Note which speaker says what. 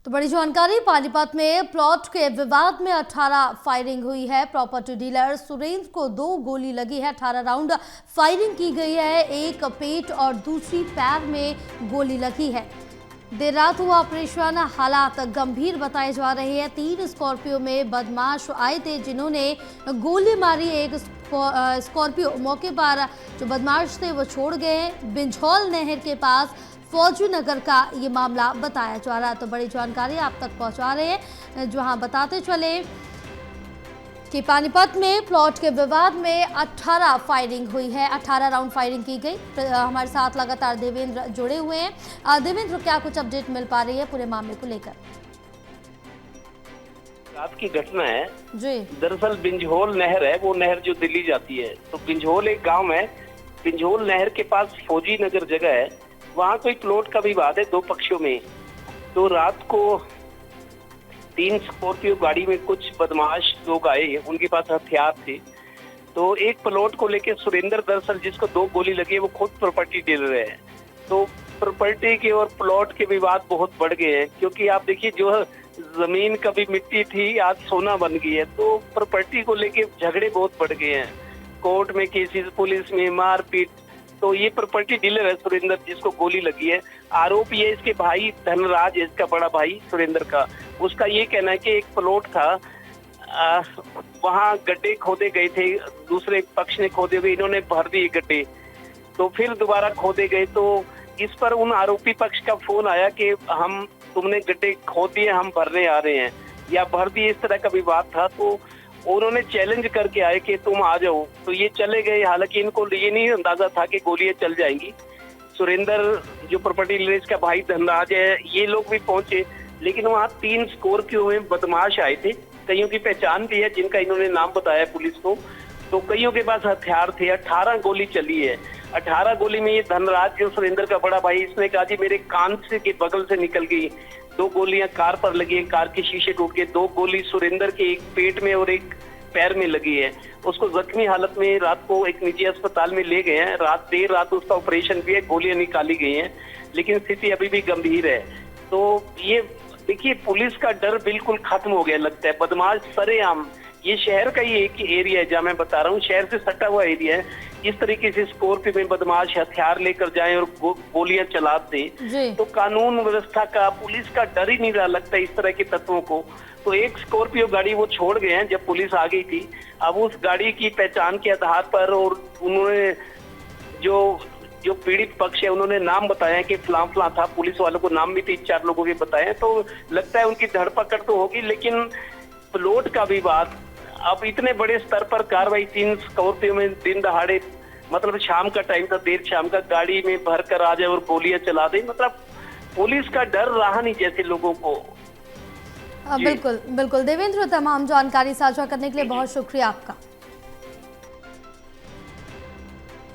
Speaker 1: तो बड़ी जानकारी, पानीपत में प्लॉट के विवाद में 18 फायरिंग हुई है। प्रॉपर्टी डीलर सुरेंद्र को 2 गोली लगी है। 18 राउंड फायरिंग की गई है। एक पेट और दूसरी पैर में गोली लगी है। देर रात हुआ ऑपरेशन, हालात गंभीर बताए जा रहे हैं। 3 स्कॉर्पियो में बदमाश आए थे जिन्होंने गोली मारी। एक स्कॉर्पियो मौके पर जो बदमाश थे वो छोड़ गए। बिंझौल नहर के पास फौजी नगर का ये मामला बताया जा रहा है। तो बड़ी जानकारी आप तक पहुंचा रहे हैं, जहां बताते चले कि पानीपत में प्लॉट के विवाद में 18 फायरिंग हुई है। 18 राउंड फायरिंग की गई। हमारे साथ लगातार देवेंद्र जुड़े हुए हैं। देवेंद्र, क्या कुछ अपडेट मिल पा रही है पूरे मामले को लेकर?
Speaker 2: रात की घटना है
Speaker 1: जी।
Speaker 2: दरअसल बिंझौल नहर है, वो नहर जो दिल्ली जाती है। तो बिंझौल एक गांव है। बिंझौल नहर के पास फौजी नगर जगह है, वहाँ कोई प्लॉट का विवाद है 2 पक्षों में। तो रात को 3 स्कॉर्पियो गाड़ी में कुछ बदमाश लोग आए, उनके पास हथियार थे। तो एक प्लॉट को लेके सुरेंद्र, दरअसल जिसको 2 गोली लगी है, वो खुद प्रॉपर्टी डीलर है। तो प्रॉपर्टी के और प्लॉट के विवाद बहुत बढ़ गए हैं, क्योंकि आप देखिए जो जमीन कभी मिट्टी थी आज सोना बन गई है। तो प्रॉपर्टी को लेके झगड़े बहुत बढ़ गए हैं, कोर्ट में केसेस, पुलिस में मारपीट। तो ये प्रॉपर्टी डीलर है सुरेंद्र, जिसको गोली लगी है। आरोपी है इसके भाई धनराज, इसका बड़ा भाई सुरेंद्र का। उसका ये कहना है कि एक प्लॉट था, वहाँ गड्ढे खोदे गए थे, दूसरे पक्ष ने खोदे हुए, इन्होंने भर दिए गड्ढे। तो फिर दोबारा खोदे गए। तो इस पर उन आरोपी पक्ष का फोन आया कि तुमने गड्ढे खोद दिए, हम भरने आ रहे हैं, या भर दिए, इस तरह का विवाद था। तो उन्होंने चैलेंज करके आए कि तुम आ जाओ। तो ये चले गए। हालांकि इनको ये नहीं अंदाजा था कि गोलियां चल जाएंगी। सुरेंद्र जो प्रॉपर्टी डीलर, इसका भाई धनराज है, ये लोग भी पहुंचे। लेकिन वहाँ 3 स्कॉर्पियो में बदमाश आए थे। कईयों की पहचान भी है, जिनका इन्होंने नाम बताया पुलिस को। तो कईयों के पास हथियार थे। 18 गोली चली है। 18 गोली में ये धनराज जो सुरेंद्र का बड़ा भाई, इसने कहा जी मेरे कान से के बगल से निकल गई। 2 गोलियां कार पर लगी, कार के शीशे टूट गए। 2 गोली सुरेंद्र के एक पेट में और एक पैर में लगी है। उसको जख्मी हालत में रात को एक निजी अस्पताल में ले गए हैं। देर रात उसका ऑपरेशन भी है, गोलियां निकाली गई हैं, लेकिन स्थिति अभी भी गंभीर है। तो ये देखिए, पुलिस का डर बिल्कुल खत्म हो गया लगता है। बदमाश सरेआम, ये शहर का ही एक एरिया है जहाँ मैं बता रहा हूँ, शहर से सटा हुआ एरिया है। इस तरीके से स्कॉर्पियो में बदमाश हथियार लेकर जाएं और गोलियां चला दें, तो कानून व्यवस्था का, पुलिस का डर ही नहीं रहा लगता इस तरह के तत्वों को। तो एक स्कॉर्पियो गाड़ी वो छोड़ गए हैं जब पुलिस आ गई थी। अब उस गाड़ी की पहचान के आधार पर, और उन्होंने जो पीड़ित पक्ष है, उन्होंने नाम बताया कि फलां फलां था। पुलिस वालों को नाम भी 3-4 लोगों के बताए। तो लगता है उनकी धरपकड़ तो होगी, लेकिन प्लॉट का विवाद अब इतने बड़े स्तर पर कार्रवाई, 3 स्कॉर्पियो में दिन दहाड़े, मतलब शाम का टाइम था, देर शाम का, गाड़ी में भर कर आ जाए और गोलियां चला दे। मतलब पुलिस का डर रहा नहीं जैसे लोगों को।
Speaker 1: बिल्कुल बिल्कुल देवेंद्र, तमाम जानकारी साझा करने के लिए बहुत शुक्रिया आपका।